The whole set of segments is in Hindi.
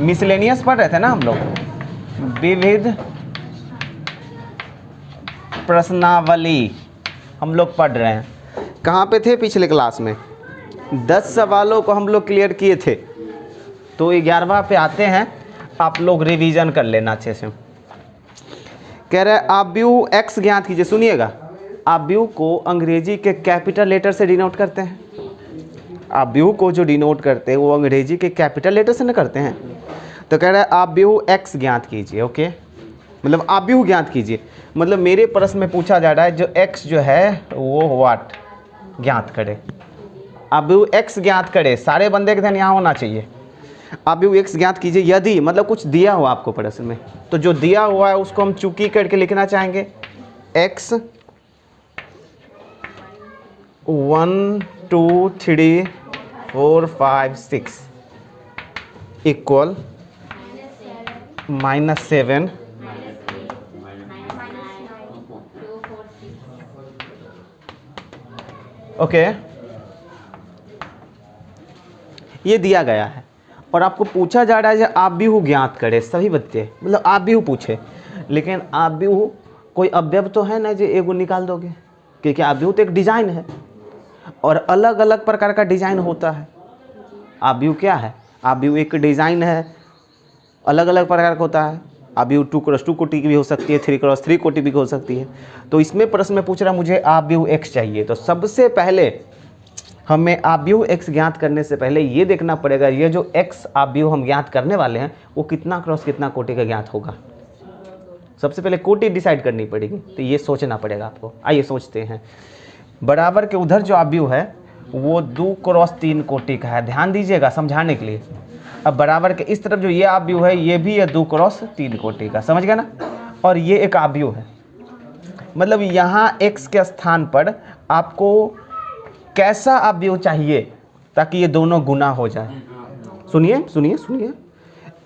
मिसलेनियस पढ़ रहे थे ना हम लोग, विविध प्रश्नावली हम लोग पढ़ रहे हैं। कहाँ पे थे पिछले क्लास में? 10 सवालों को हम लोग क्लियर किए थे। तो 11वां पे आते हैं, आप लोग रिवीजन कर लेना अच्छे से। कह रहे हैं आव्यूह एक्स ज्ञात कीजिए। सुनिएगा, आव्यूह को अंग्रेजी के कैपिटल लेटर से डिनोट करते हैं। आव्यूह को जो डिनोट करते हैं वो अंग्रेजी के कैपिटल लेटर से न करते हैं। तो कह रहा है आव्यूह एक्स ज्ञात कीजिए। ओके, मतलब आव्यूह ज्ञात कीजिए, मतलब मेरे प्रश्न में पूछा जा रहा है जो एक्स जो है वो व्हाट ज्ञात करे। आव्यूह एक्स ज्ञात करे, सारे बंदे के ध्यान यहाँ होना चाहिए। आव्यूह एक्स ज्ञात कीजिए यदि, मतलब कुछ दिया हुआ आपको प्रश्न में, तो जो दिया हुआ है उसको हम चुकी करके लिखना चाहेंगे। एक्स 1 2 3 4 5 6 इक्वल -7 ओके, ये दिया गया है और आपको पूछा जा रहा है कि आव्यूह ज्ञात करे। सभी बच्चे मतलब आव्यूह पूछे, लेकिन आव्यूह कोई अवयव तो है ना जो एगो निकाल दोगे, क्योंकि आव्यूह तो एक डिजाइन है और अलग अलग प्रकार का डिजाइन होता है। आव्यूह क्या है? आव्यूह एक डिजाइन है, अलग अलग प्रकार का होता है। आव्यूह 2x2 कोटि की भी हो सकती है, 3x3 कोटि भी हो सकती है। तो इसमें प्रश्न में पूछ रहा मुझे आव्यूह एक्स चाहिए। तो सबसे पहले हमें आव्यूह एक्स ज्ञात करने से पहले ये देखना पड़ेगा ये जो एक्स आव्यूह हम ज्ञात करने वाले हैं वो कितना क्रॉस कितना कोटि का ज्ञात होगा। सबसे पहले कोटि डिसाइड करनी पड़ेगी, तो ये सोचना पड़ेगा आपको। आइए सोचते हैं। बराबर के उधर जो आव्यूह है वो 2x3 कोटि का है। ध्यान दीजिएगा समझाने के लिए। अब बराबर के इस तरफ जो ये आव्यूह है ये भी है 2x3 कोटि का, समझ गए ना। और ये एक आव्यूह है, मतलब यहाँ x के स्थान पर आपको कैसा आव्यूह चाहिए ताकि ये दोनों गुना हो जाए। सुनिए सुनिए सुनिए,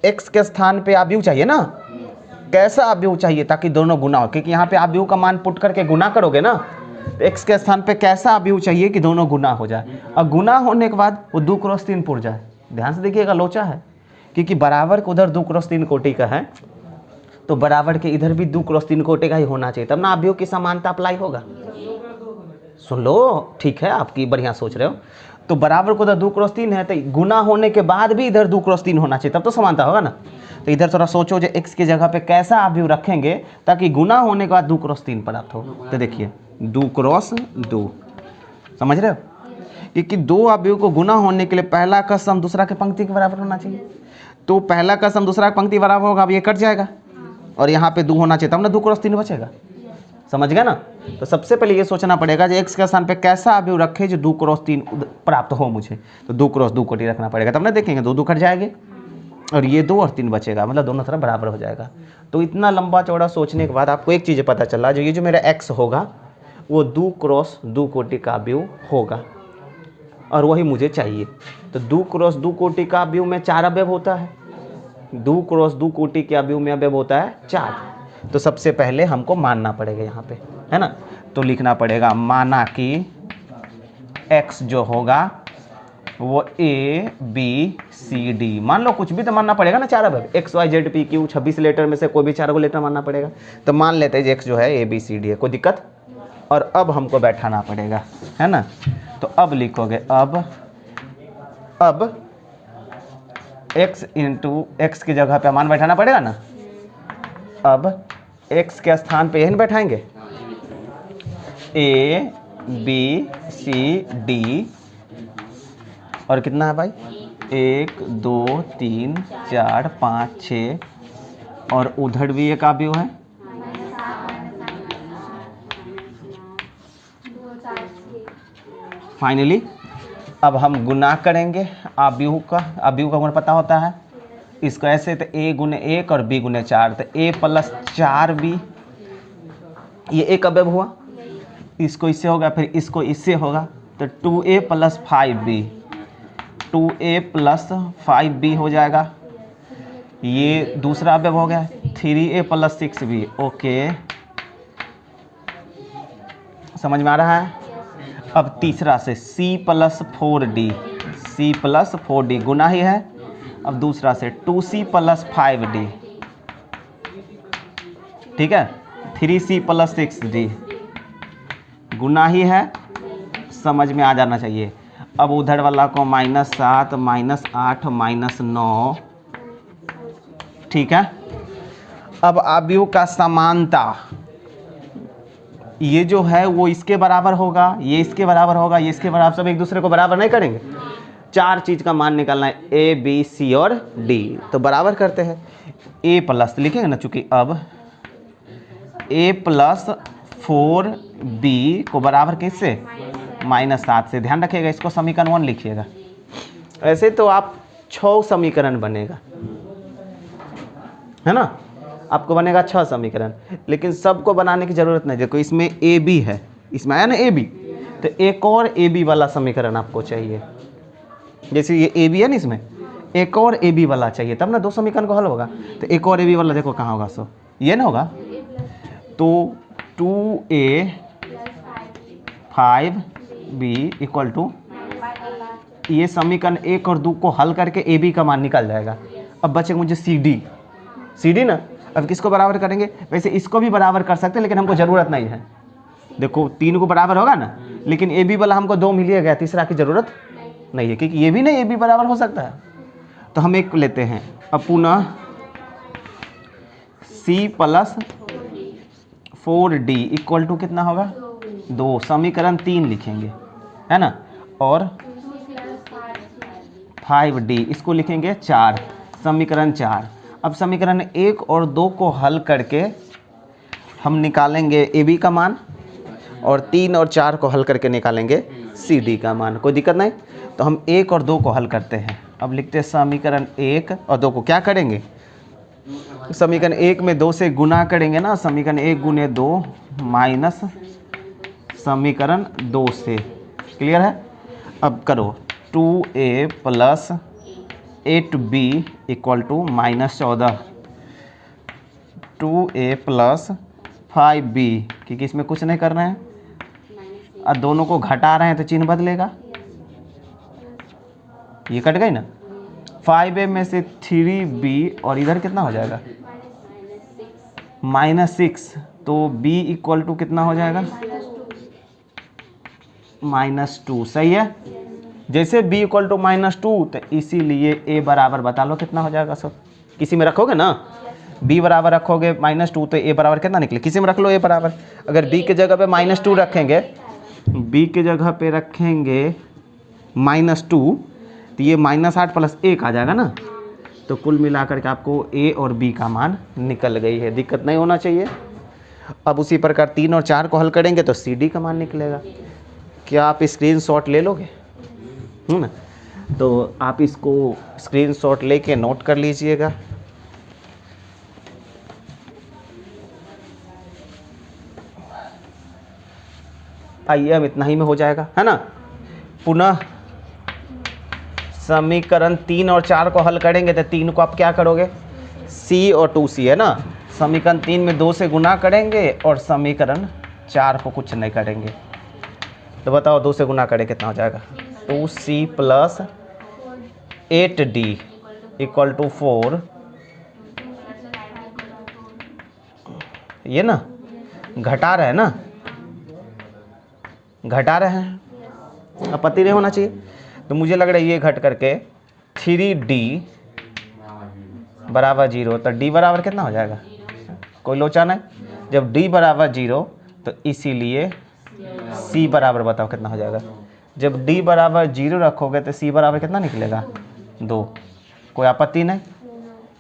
x के स्थान पे आव्यूह चाहिए ना, कैसा आव्यूह चाहिए ताकि दोनों गुना हो, क्योंकि यहाँ पे आव्यूह का मान पुट करके गुना करोगे ना, तो x के स्थान पे कैसा आव्यूह चाहिए कि दोनों गुना हो जाए। और गुना होने के बाद वो 2x3 पुट जाए। ध्यान से देखिएगा, लोचा है, क्योंकि बराबर के उधर 2x3 कोटि का है तो बराबर के इधर भी 2x3 कोटि का ही होना चाहिए, तब ना आव्यूह की समानता अप्लाई होगा। सुन लो, ठीक है, आपकी बढ़िया सोच रहे हो। तो बराबर को उधर 2x3 है तो गुना होने के बाद भी इधर 2x3 होना चाहिए, तब तो समानता होगा ना। तो इधर थोड़ा सोचो जो x की जगह पे कैसा आव्यूह रखेंगे ताकि गुना होने के बाद 2x3 प्राप्त हो। तो देखिए 2x2, समझ रहे हो, क्योंकि दो आव्यूह को गुना होने के लिए पहला का सम दूसरा के पंक्ति के बराबर होना चाहिए। तो पहला का सम दूसरा के पंक्ति बराबर होगा, अब ये कट जाएगा और यहाँ पे 2 होना चाहिए, तब ना 2x3 बचेगा। समझ गया ना। तो सबसे पहले ये सोचना पड़ेगा जो x के स्थान पे कैसा आव्यूह रखे जो 2x3 प्राप्त हो मुझे। तो 2x2 कोटि रखना पड़ेगा, तब ना देखेंगे 2 कट जाएंगे और ये 2 और 3 बचेगा, मतलब दोनों तरफ बराबर हो जाएगा। तो इतना लंबा चौड़ा सोचने के बाद आपको एक चीज़ पता चला, जो ये जो मेरा x होगा वो 2x2 कोटि का आव्यूह होगा और वही मुझे चाहिए। तो 2x2 कोटि का आव्यूह में 4 अवयव होता है, 2x2 कोटि के आव्यूह में अवयव होता है 4। तो सबसे पहले हमको मानना पड़ेगा यहाँ पे, है ना। तो लिखना पड़ेगा माना कि x जो होगा वो A B C D, मान लो कुछ भी तो मानना पड़ेगा ना, 4 अवयव x y z p q 26 letter में से कोई भी 4 को लेटर मानना पड़ेगा। तो मान लेते हैं x जो है A B C D है, कोई दिक्कत। और अब हमको बैठाना पड़ेगा, है ना। तो अब लिखोगे अब x इंटू x की जगह पे मान बैठाना पड़ेगा ना। अब x के स्थान पे यही बैठाएंगे A B C D और कितना है भाई 1 2 3 4 5 6 और उधर भी एक आव्यूह है। फाइनली अब हम गुना करेंगे आव्यूह का गुण पता होता है। इसको ऐसे तो a गुने 1 और b गुने 4, तो a प्लस 4b, ये एक अवयव हुआ। इसको इससे होगा, फिर इसको इससे होगा, तो 2a plus 5b, 2a plus 5b हो जाएगा। ये दूसरा अवयव हो गया 3a प्लस 6b। ओके, समझ में आ रहा है। अब तीसरा से c प्लस 4d, गुना ही है, अब दूसरा से 2c + 5d, ठीक है, 3c + 6d, गुना ही है, समझ में आ जाना चाहिए। अब उधर वाला को -7 -8 -9, ठीक है। अब आव्यूह का समानता, ये जो है वो इसके बराबर होगा, ये इसके बराबर होगा, ये इसके बराबर, सब एक दूसरे को बराबर नहीं करेंगे। 4 चीज़ का मान निकालना है, A B C और D, तो बराबर करते हैं। A प्लस लिखेंगे ना, चूंकि अब A + 4B को बराबर किससे, -7 से। ध्यान रखिएगा, इसको समीकरण 1 लिखिएगा। ऐसे तो आप 6 समीकरण बनेगा, है ना, आपको बनेगा 6 समीकरण, लेकिन सबको बनाने की ज़रूरत नहीं। देखो इसमें ए बी है, इसमें आया ना ए बी, तो एक और ए बी वाला समीकरण आपको चाहिए। जैसे ये ए बी है ना, इसमें एक और ए बी वाला चाहिए, तब ना 2 समीकरण को हल होगा। तो एक और ए बी वाला देखो कहाँ होगा, सो ये ना होगा, तो 2a 5b = ये समीकरण 1 और 2 को हल करके ए बी का मान निकल जाएगा। अब बचेगा मुझे सी डी ना। अब किसको बराबर करेंगे, वैसे इसको भी बराबर कर सकते हैं, लेकिन हमको ज़रूरत नहीं है। देखो 3 को बराबर होगा ना, लेकिन ए बी वाला हमको 2 मिल गया, तीसरा की ज़रूरत नहीं है, क्योंकि ये भी नहीं ए बी बराबर हो सकता है। तो हम एक लेते हैं। अब पुनः C + 4D = कितना होगा, 2, समीकरण 3 लिखेंगे, है ना, और 5D इसको लिखेंगे 4, समीकरण 4। अब समीकरण 1 और 2 को हल करके हम निकालेंगे ए बी का मान, और 3 और 4 को हल करके निकालेंगे सी डी का मान। कोई दिक्कत नहीं। तो हम 1 और 2 को हल करते हैं। अब लिखते हैं समीकरण 1 और 2 को क्या करेंगे, समीकरण 1 में 2 से गुना करेंगे ना, समीकरण 1 × 2 माइनस समीकरण 2 से। क्लियर है। अब करो 2a + 8b = -14, 2a + 5b, क्योंकि इसमें कुछ नहीं करना है, और दोनों को घटा रहे हैं तो चिन्ह बदलेगा, ये कट गई ना। 5a में से 3b, और इधर कितना हो जाएगा, -6, तो b = कितना हो जाएगा, -2। सही है। जैसे b = -2, तो इसीलिए a बराबर बता लो कितना हो जाएगा। सब किसी में रखोगे ना, b बराबर रखोगे -2, तो a बराबर कितना निकले, किसी में रख लो a बराबर। अगर b के जगह पे -2 रखेंगे, b के जगह पे रखेंगे -2, तो ये -8 + 1 आ जाएगा ना। तो कुल मिलाकर के आपको a और b का मान निकल गई है, दिक्कत नहीं होना चाहिए। अब उसी प्रकार 3 और 4 को हल करेंगे तो सी डी का मान निकलेगा। क्या आप स्क्रीनशॉट ले लोगे, ना, तो आप इसको स्क्रीनशॉट लेके नोट कर लीजिएगा। आइए, अब इतना ही में हो जाएगा, है ना। पुनः समीकरण 3 और 4 को हल करेंगे, तो 3 को आप क्या करोगे, C और 2C, है ना। समीकरण 3 में 2 से गुना करेंगे, और समीकरण 4 को कुछ नहीं करेंगे। तो बताओ 2 से गुना करें कितना हो जाएगा, 2C + 8D = 4, ये ना घटा रहे हैं ना, घटा रहे हैं, आपत्ति नहीं होना चाहिए। तो मुझे लग रहा है ये घट करके 3D = 0, तो D बराबर कितना हो जाएगा, कोई लोचा नहीं। जब D = 0, तो इसीलिए C बराबर बताओ कितना हो जाएगा। जब D = 0 रखोगे तो C बराबर कितना निकलेगा, 2। कोई आपत्ति नहीं।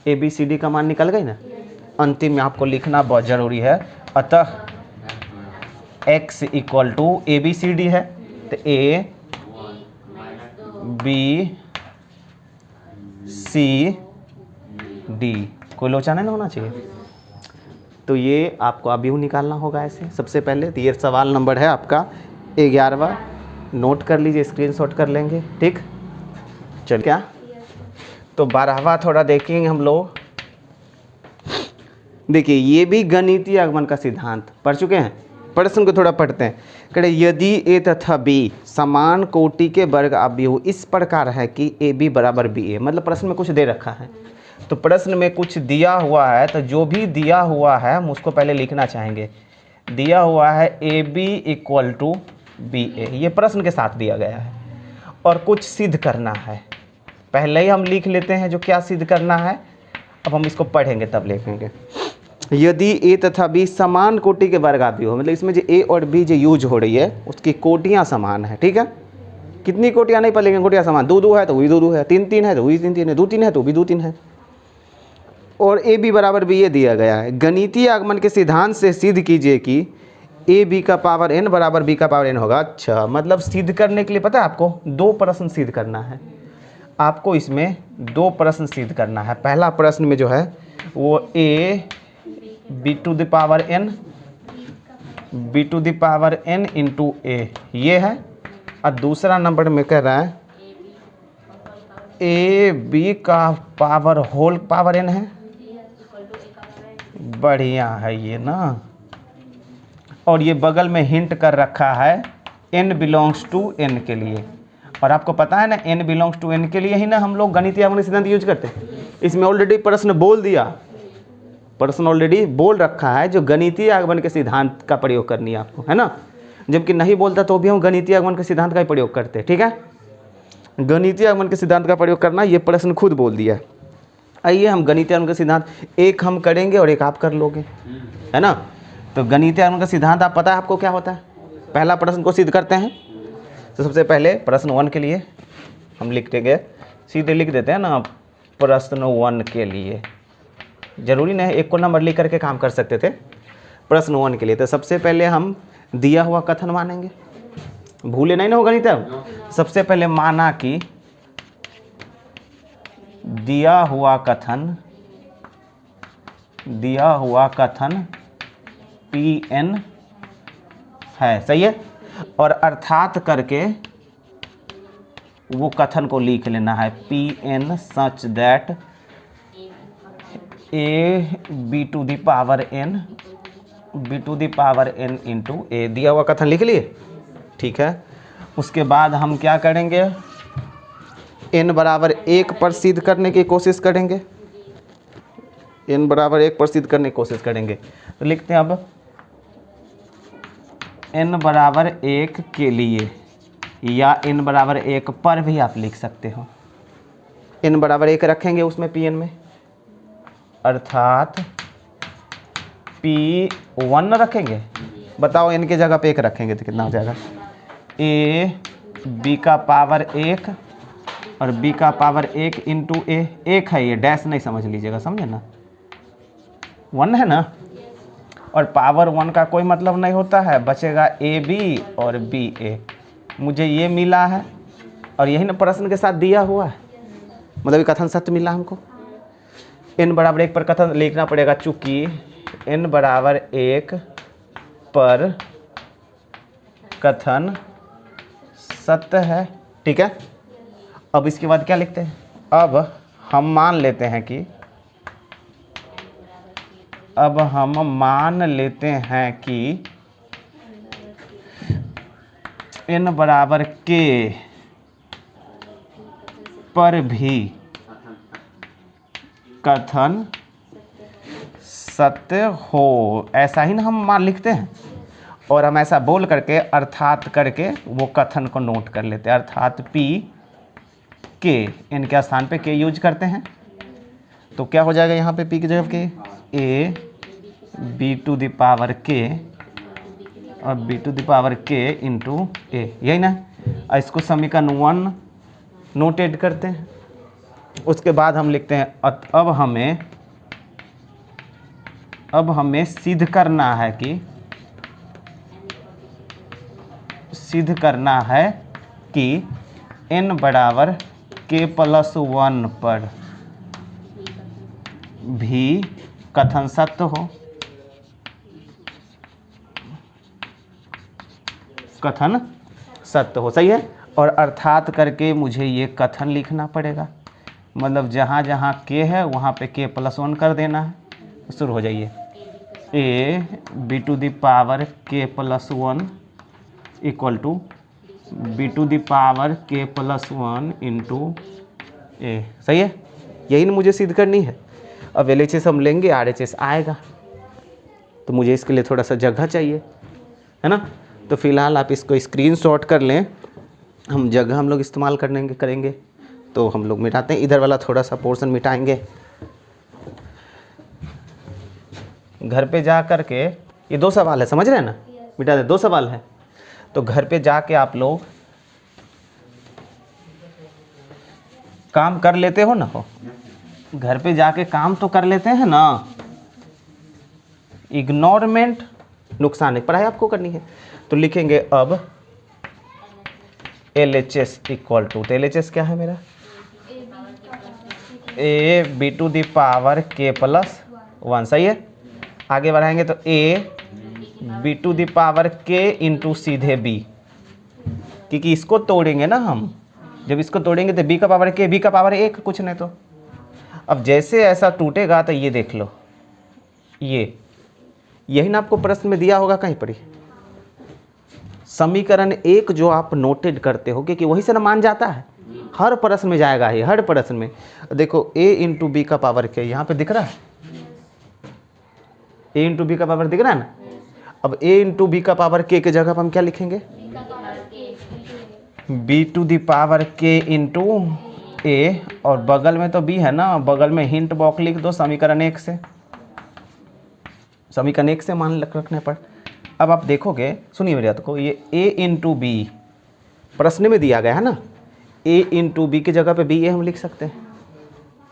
ए बी सी डी का मान निकल गई ना। अंतिम में आपको लिखना बहुत ज़रूरी है। अतः x = ABCD है, तो A B C D, कोई लोचा नहीं होना चाहिए। तो ये आपको आव्यूह निकालना होगा ऐसे। सबसे पहले तो ये सवाल नंबर है आपका 11वां, नोट कर लीजिए, स्क्रीनशॉट कर लेंगे, ठीक। चल क्या, तो 12वां थोड़ा देखेंगे हम लोग। देखिए ये भी गणितीय आगमन का सिद्धांत पढ़ चुके हैं, प्रश्न को थोड़ा पढ़ते हैं। कहे यदि ए तथा बी समान कोटि के वर्ग अवयव इस प्रकार है कि ए बी बराबर बी ए, मतलब प्रश्न में कुछ दे रखा है, तो प्रश्न में कुछ दिया हुआ है, तो जो भी दिया हुआ है हम उसको पहले लिखना चाहेंगे। दिया हुआ है A B equal to B A, ये प्रश्न के साथ दिया गया है, और कुछ सिद्ध करना है। पहले ही हम लिख लेते हैं जो क्या सिद्ध करना है, अब हम इसको पढ़ेंगे तब लिखेंगे। यदि ए तथा बी समान कोटि के वर्ग अवयव हो, मतलब इसमें जो ए और बी जो यूज हो रही है उसकी कोटियाँ समान है, ठीक है। कितनी कोटियाँ नहीं पढ़ेंगे, कोटियाँ समान, दो दो है तो वही दो दो है, तीन तीन है तो वही तीन तीन है, दो तीन है तो भी दो तीन है, और ए बी बराबर बी ए दिया गया है। गणितीय आगमन के सिद्धांत से सिद्ध कीजिए कि ए बी का पावर एन बराबर बी का पावर एन होगा। अच्छा, मतलब सिद्ध करने के लिए पता है आपको दो प्रश्न सिद्ध करना है, आपको इसमें दो प्रश्न सिद्ध करना है। पहला प्रश्न में जो है वो A B to the power N into A ये है, और दूसरा नंबर में कह रहा है ए बी का पावर होल पावर एन है। बढ़िया है ये ना, और ये बगल में हिंट कर रखा है n बिलोंग्स टू n के लिए, और आपको पता है ना n बिलोंग्स टू n के लिए ही ना हम लोग गणितीय आगमन सिद्धांत यूज करते हैं। इसमें ऑलरेडी प्रश्न बोल दिया, प्रश्न ऑलरेडी बोल रखा है जो गणितीय आगमन के सिद्धांत का प्रयोग करनी है आपको, है ना। जबकि नहीं बोलता तो भी हम गणितीय आगमन के सिद्धांत का ही प्रयोग करते हैं, ठीक है। गणितीय आगमन के सिद्धांत का प्रयोग करना ये प्रश्न खुद बोल दिया है। आइए हम गणितीय आगमन का सिद्धांत एक हम करेंगे और एक आप कर लोगे, है ना। तो गणितीय आगमन का सिद्धांत आप पता है आपको क्या होता है। पहला प्रश्न को सिद्ध करते हैं, तो सबसे पहले प्रश्न 1 के लिए हम लिख देंगे, सीधे लिख देते हैं ना प्रश्न 1 के लिए, जरूरी नहीं एक को नंबर लिख करके काम कर सकते थे। प्रश्न 1 के लिए तो सबसे पहले हम दिया हुआ कथन मानेंगे, भूले नहीं ना हो गणित। सबसे पहले माना कि दिया हुआ कथन पी एन है, सही है, और अर्थात करके वो कथन को लिख लेना है P N such that A B to the power N into A. दिया हुआ कथन लिख लिए, ठीक है। उसके बाद हम क्या करेंगे, n बराबर 1 पर सिद्ध करने की कोशिश करेंगे, n बराबर 1 पर सिद्ध करने की कोशिश करेंगे। तो लिखते हैं अब n बराबर 1 के लिए, या n बराबर 1 पर भी आप लिख सकते हो। n बराबर 1 रखेंगे उसमें Pn में, अर्थात P1 रखेंगे। बताओ n के जगह पे 1 रखेंगे तो कितना हो जाएगा, a b का पावर 1 और b का पावर 1 इंटू ए, 1 है ये, डैश नहीं समझ लीजिएगा, समझे ना, 1 है ना। और पावर 1 का कोई मतलब नहीं होता है, बचेगा ए बी और बी ए। मुझे ये मिला है और यही ना प्रश्न के साथ दिया हुआ है, मतलब ये कथन सत्य मिला हमको। n बराबर 1 पर कथन लिखना पड़ेगा, चूंकि n बराबर 1 पर कथन सत्य है, ठीक है। अब इसके बाद क्या लिखते हैं, अब हम मान लेते हैं कि n बराबर k पर भी कथन सत्य हो, ऐसा ही ना हम मान लिखते हैं। और हम ऐसा बोल करके अर्थात करके वो कथन को नोट कर लेते हैं, अर्थात p के n के स्थान पे k यूज करते हैं। तो क्या हो जाएगा यहाँ पे p की जगह के a b to the power k और b to the power k इंटू a, यही ना। और इसको समीकरण 1 नोटेड करते हैं। उसके बाद हम लिखते हैं अब हमें सिद्ध करना है कि n बराबर k+1 पर भी कथन सत्य हो, सही है। और अर्थात करके मुझे ये कथन लिखना पड़ेगा, मतलब जहाँ जहाँ k है वहाँ पे k+1 कर देना है। शुरू हो जाइए, A B to the power K plus 1 equal to B to the power K plus 1 into A. सही है, यही ना मुझे सिद्ध करनी है। अब LHS हम लेंगे, RHS आएगा, तो मुझे इसके लिए थोड़ा सा जगह चाहिए, है ना। तो फिलहाल आप इसको स्क्रीनशॉट कर लें, हम जगह हम लोग इस्तेमाल करेंगे। तो हम लोग मिटाते हैं, इधर वाला थोड़ा सा पोर्शन मिटाएंगे। घर पे जा कर के, ये 2 सवाल है, समझ रहे हैं ना, मिटा दे, 2 सवाल है। तो घर पे जाके आप लोग काम कर लेते हो ना, हो घर पे जाके काम तो कर लेते हैं ना। इग्नोरमेंट नुकसान है, पढ़ाई आपको करनी है। तो लिखेंगे अब LHS इक्वल टू, तो LHS क्या है मेरा, A B to the power K plus 1। सही है, आगे बढ़ाएंगे तो A B to the power K into सीधे बी, क्योंकि इसको तोड़ेंगे ना हम, जब इसको तोड़ेंगे तो बी का पावर के, बी का पावर 1, कुछ नहीं। तो अब जैसे ऐसा टूटेगा तो ये देख लो, यही ना आपको प्रश्न में दिया होगा कहीं पर ही, समीकरण 1 जो आप नोटेड करते हो, क्योंकि वही से ना मान जाता है, हर प्रश्न में जाएगा ही, हर प्रश्न में। देखो ए इंटू बी का पावर के यहाँ पे दिख रहा है, ए इंटू बी का पावर दिख रहा है ना। अब ए इंटू बी का पावर के जगह पर हम क्या लिखेंगे, B to the power K into ए, और बगल में तो बी है ना, बगल में हिंट बॉक्स लिख दो समीकरण 1 से, समीकरण 1 से मान रखने पर। अब आप देखोगे, सुनिए मेरी बात को, ये ए इंटू बी प्रश्न में दिया गया है ना, ए इंटू बी की जगह पे बी ए हम लिख सकते हैं,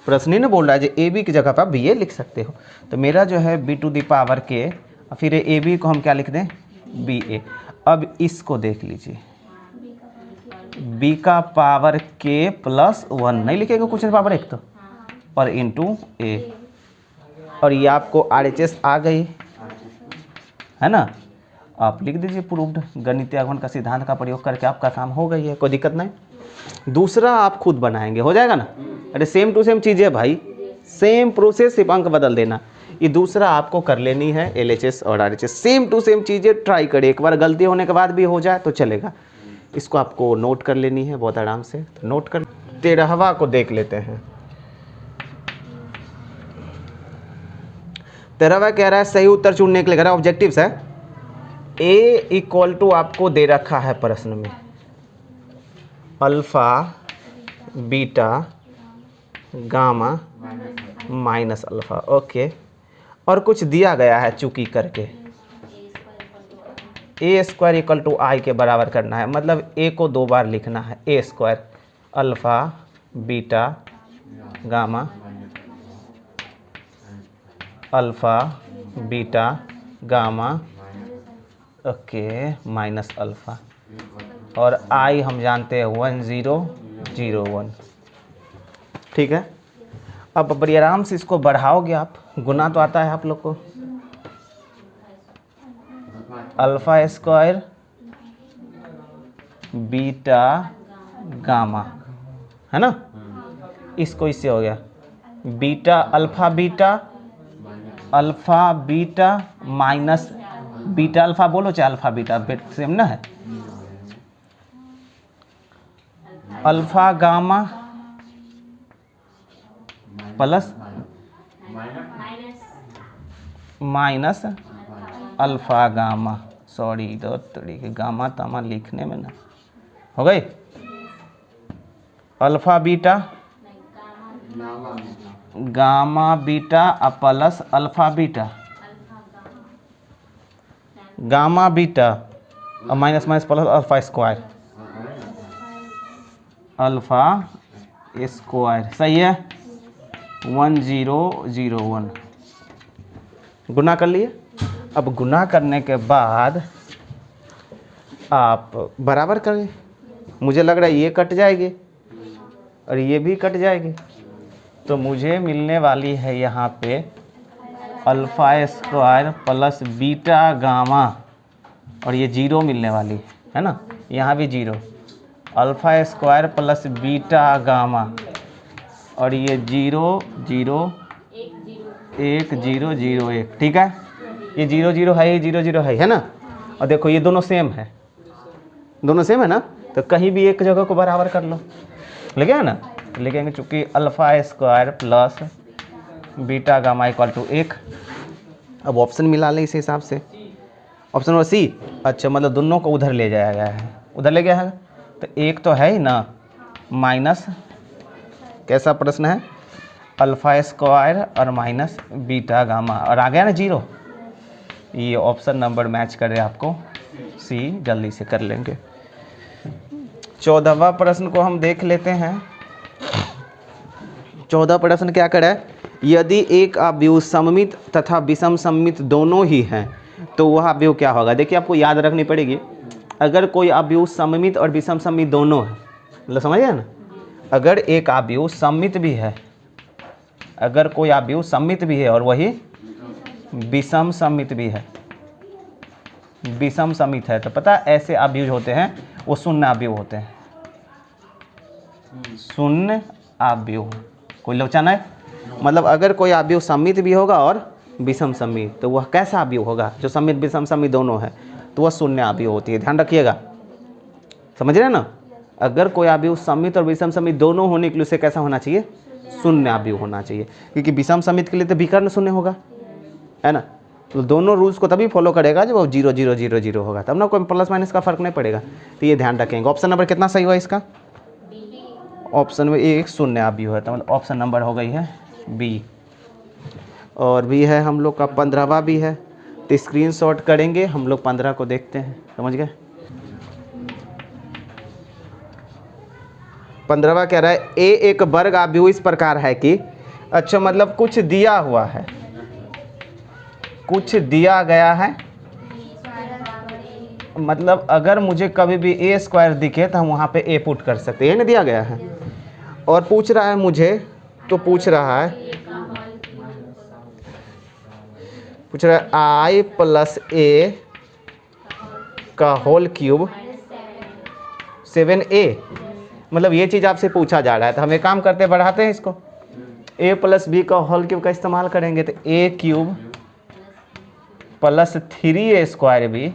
प्रश्न ही ना बोल रहा है जो ए बी की जगह पे आप बी ए लिख सकते हो। तो मेरा जो है बी टू द पावर के, फिर ए बी को हम क्या लिख दें, बी ए। अब इसको देख लीजिए, बी का पावर के प्लस 1 नहीं लिखेगा, कुछ नहीं, पावर 1 तो, और इंटू ए, और ये आपको RHS आ गई, है ना। आप लिख दीजिए प्रूव्ड, गणितीय आगमन का सिद्धांत का प्रयोग करके आपका काम हो गई है, कोई दिक्कत नहीं। दूसरा आप खुद बनाएंगे, हो जाएगा ना। अरे सेम टू सेम चीज़ है भाई, सेम प्रोसेस, सिर्फ अंक बदल देना। ये दूसरा आपको कर लेनी है, LHS और RHS सेम टू सेम चीज़ें ट्राई करें, एक बार गलती होने के बाद भी हो जाए तो चलेगा। इसको आपको नोट कर लेनी है बहुत आराम से, तो नोट कर। 13वां को देख लेते हैं। 13वां कह रहा है सही उत्तर चुनने के लिए कह रहा है, ऑब्जेक्टिव्स है। ए इक्वल टू आपको दे रखा है प्रश्न में alpha beta gamma minus alpha, okay. और कुछ दिया गया है चूकी करके, ए स्क्वायर इक्वल टू आई के बराबर करना है, मतलब ए को 2 बार लिखना है, A square alpha beta gamma alpha beta gamma, okay, minus alpha, और आई हम जानते हैं 1001, ठीक है। अब बड़ी आराम से इसको बढ़ाओगे आप, गुना तो आता है आप लोग को, अल्फा स्क्वायर बीटा गामा, है ना। इसको इससे हो गया beta alpha beta minus beta alpha, बोलो चाहे अल्फा बीटा, सेम ना है, alpha gamma plus minus alpha gamma, sorry इधर तरीके गामा तामा लिखने में ना, हो गई। Alpha beta gamma beta plus alpha beta gamma beta और minus minus plus alpha square, alpha square, सही है, 1001। गुना कर लिए। अब गुना करने के बाद आप बराबर करें, मुझे लग रहा है ये कट जाएगी और ये भी कट जाएगी, तो मुझे मिलने वाली है यहाँ पे alpha square plus beta gamma, और ये 0 मिलने वाली है ना, यहाँ भी 0, alpha square plus beta gamma, और ये 0 0 1 0 0 1, ठीक है। ये 0 0 है, ये 0 0 है ना। और देखो ये दोनों सेम है, दोनों सेम है ना, तो कहीं भी एक जगह को बराबर कर लो, लिखे है ना, लिखेंगे चूँकि alpha square plus beta gamma equal to 1। अब ऑप्शन मिला लें इस हिसाब से, ऑप्शन नंबर सी। अच्छा, मतलब दोनों को उधर ले जाया गया है, उधर ले गया है, तो एक तो है ही ना माइनस, कैसा प्रश्न है, अल्फ़ा स्क्वायर और माइनस बीटा गामा, और आ गया ना 0। ये ऑप्शन नंबर मैच करे आपको सी, जल्दी से कर लेंगे। 14वां प्रश्न को हम देख लेते हैं। 14 प्रश्न क्या करे, यदि एक अवयव सममित तथा विषम सममित दोनों ही हैं तो वह अवयव क्या होगा। देखिए आपको याद रखनी पड़ेगी, अगर कोई अवयव सममित और विषम सममित दोनों है, मतलब समझिए ना, अगर एक अवयव सममित भी है, अगर कोई अवयव सममित भी है और वही विषम सममित भी है, विषम सममित है, तो पता ऐसे अवयव होते हैं वो शून्य अवयव होते हैं, शून्य अवयव। कोई लोचन है, मतलब अगर कोई अवयव सममित भी होगा और विषम सममित, तो वह कैसा अवयव होगा, जो सममित विषम सममित दोनों है, तो वह शून्य अवयव होती है। ध्यान रखिएगा, समझ रहे हैं ना, अगर कोई अवयव सममित और विषम सममित दोनों होने के लिए उसे कैसा होना चाहिए, शून्य अवयव होना चाहिए, क्योंकि विषम सममित के लिए तो विकर्ण शून्य होगा, है ना, तो दोनों रूल्स को तभी फॉलो करेगा जब वो 0 0 0 0 होगा, तब ना कोई प्लस माइनस का फर्क नहीं पड़ेगा। तो ये ध्यान रखेंगे। ऑप्शन नंबर कितना सही हुआ इसका, ऑप्शन में एक शून्य अवयव है, तो मतलब ऑप्शन नंबर हो गई है बी। और भी है हम लोग का 15वां भी है, तो स्क्रीनशॉट करेंगे हम लोग, 15 को देखते हैं, समझ गए। 15वां कह रहा है ए एक वर्ग अवयव इस प्रकार है कि, अच्छा मतलब कुछ दिया हुआ है, कुछ दिया गया है, मतलब अगर मुझे कभी भी ए स्क्वायर दिखे तो हम वहाँ पे ए पुट कर सकते हैं, ये नहीं दिया गया है, और पूछ रहा है मुझे, तो पूछ रहा है आई प्लस ए का होल क्यूब 7a, मतलब ये चीज़ आपसे पूछा जा रहा है, तो हम एक काम करते हैं, बढ़ाते हैं इसको, a प्लस बी का होल क्यूब का इस्तेमाल करेंगे, तो a cube plus 3a square B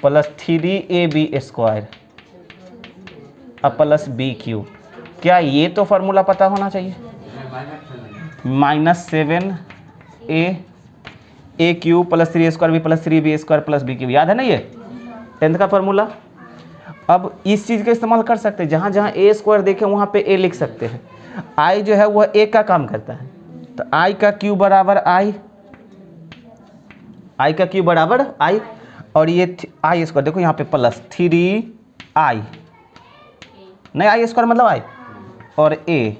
plus 3ab square अब प्लस बी क्यूब। क्या ये तो फार्मूला पता होना चाहिए, -7a cube plus 3a square B plus 3b square plus B cube, याद है ना ये 10th का फार्मूला। अब इस चीज़ का इस्तेमाल कर सकते हैं, जहाँ जहाँ a स्क्वायर देखें वहाँ पे a लिख सकते हैं। i जो है वह a का काम करता है, तो i का क्यूब बराबर i का क्यूब बराबर i, और ये i स्क्वायर देखो यहाँ पे प्लस 3i, नहीं i स्क्वायर मतलब i, और a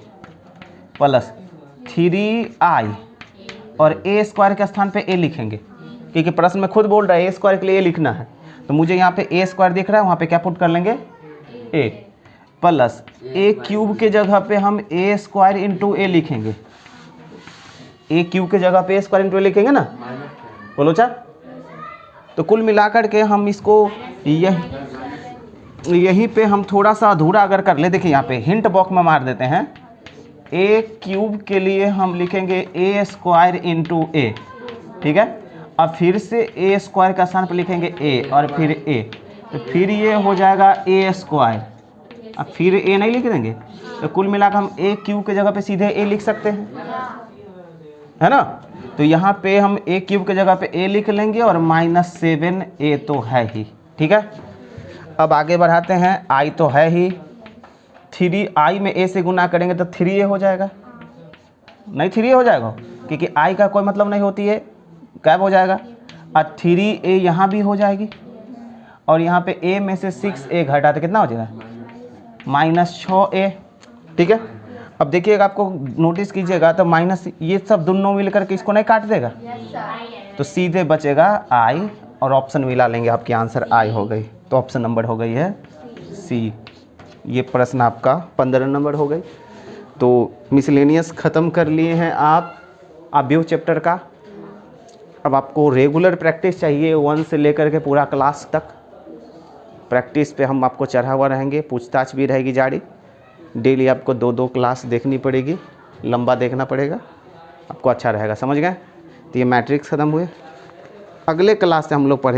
प्लस 3i, और a स्क्वायर के स्थान पे a लिखेंगे, क्योंकि प्रश्न में खुद बोल रहा है a स्क्वायर के लिए a लिखना है, तो मुझे यहाँ पे a स्क्वायर दिख रहा है, वहाँ पे क्या पुट कर लेंगे a, प्लस a क्यूब के जगह पे हम a स्क्वायर इंटू a लिखेंगे, a क्यूब के जगह पे a स्क्वायर इंटू a लिखेंगे ना, बोलो चा। तो कुल मिलाकर के हम इसको यहीं पे हम थोड़ा सा अधूरा अगर कर ले, देखिए यहाँ पे हिंट बॉक्स में मार देते हैं, a क्यूब के लिए हम लिखेंगे a स्क्वायर इंटू a, ठीक है। अब फिर से a स्क्वायर का स्थान पर लिखेंगे a और फिर a, तो फिर ये हो जाएगा a स्क्वायर, अब फिर a नहीं लिख देंगे, तो कुल मिलाकर हम a क्यूब के जगह पे सीधे a लिख सकते हैं, है ना। तो यहाँ पे हम a क्यूब के जगह पे a लिख लेंगे और -7a तो है ही, ठीक है। अब आगे बढ़ाते हैं, i तो है ही, 3i में a से गुना करेंगे तो 3a हो जाएगा, नहीं 3a हो जाएगा, क्योंकि i का कोई मतलब नहीं होती है, गायब हो जाएगा, और 3a यहाँ भी हो जाएगी, और यहाँ पे a में से 6a घटा तो कितना हो जाएगा -6a, ठीक है। अब देखिएगा, आपको नोटिस कीजिएगा, तो माइनस ये सब दोनों मिलकर के इसको नहीं काट देगा, तो सीधे बचेगा i, और ऑप्शन मिला लेंगे, आपकी आंसर i हो गई, तो ऑप्शन नंबर हो गई है सी। ये प्रश्न आपका 15 नंबर हो गई। तो मिसलेनियस ख़त्म कर लिए हैं आप अवयव चैप्टर का। अब आपको रेगुलर प्रैक्टिस चाहिए 1 से लेकर के पूरा क्लास तक। प्रैक्टिस पे हम आपको चढ़ा हुआ रहेंगे, पूछताछ भी रहेगी जारी। डेली आपको 2-2 क्लास देखनी पड़ेगी, लंबा देखना पड़ेगा, आपको अच्छा रहेगा, समझ गए। तो ये मैट्रिक्स ख़त्म हुए। अगले क्लास से हम लोग पढ़ेंगे